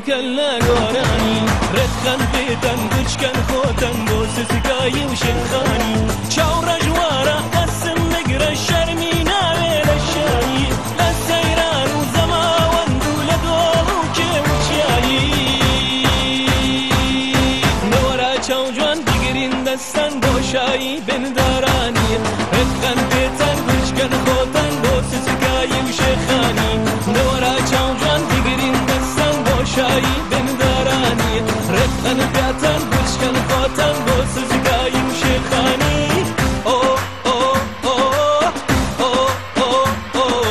كلا قراني رتخن بيتن بچكن خوتن بو سسكاي وشخاني شاور جوارا قسم مقرا الشرمينا ويلا الشاي للسيران وزما وندول دولو كيوشاي نورا چوجوان دقرين دستن بو شاي بن داراني رتخن بيتن بچكن خوتن بو سسكاي وشخاني نورا چوجوان دقرين شایی بن دارانی رفتن بیاتن بچکن خاطن با سزگایم شیخانی او او او او او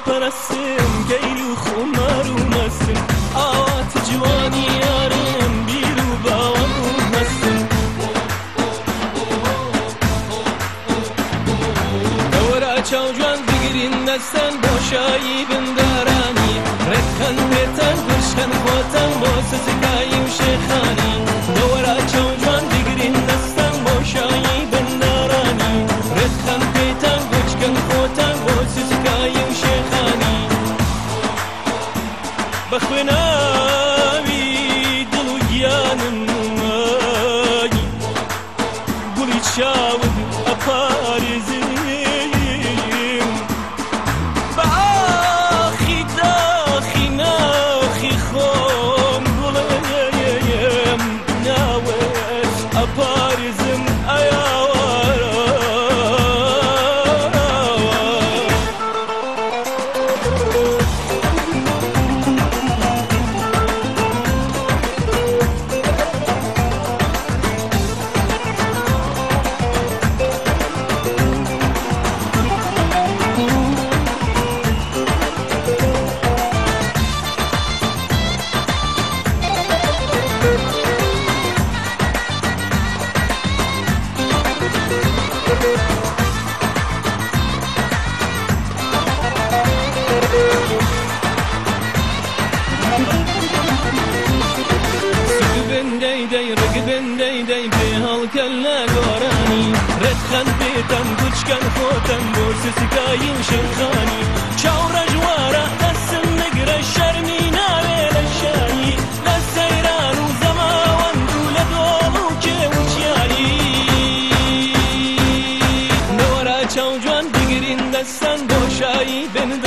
پرستم گیلو خمار و مستم آوات جوانی یارم بیرو باوان و مستم دورا چوجوان بگیرین دستن باشایی بندارانی رکن بیتن بشکن خواتن با سزگایی و شیخانی دورا چوجوان بگیرین دستن باشایی بندارانی رکن بیتن بشکن خواتن با سزگایی و شیخانی بخوناوی دلو گیانم آنی گلی چاود اپارزیم با آخی داخی ناخی خون گلیم ناوش اپارزم كلا قراني رتخن بيتن بچكن خوتن بو سسكاين شيخاني شاور جوارا قسم نقرا الشرمينا ويلا الشاي للسيران وزما وندول دولو كيوشاي نورا چوجوان بگرين دستن بو شاي بن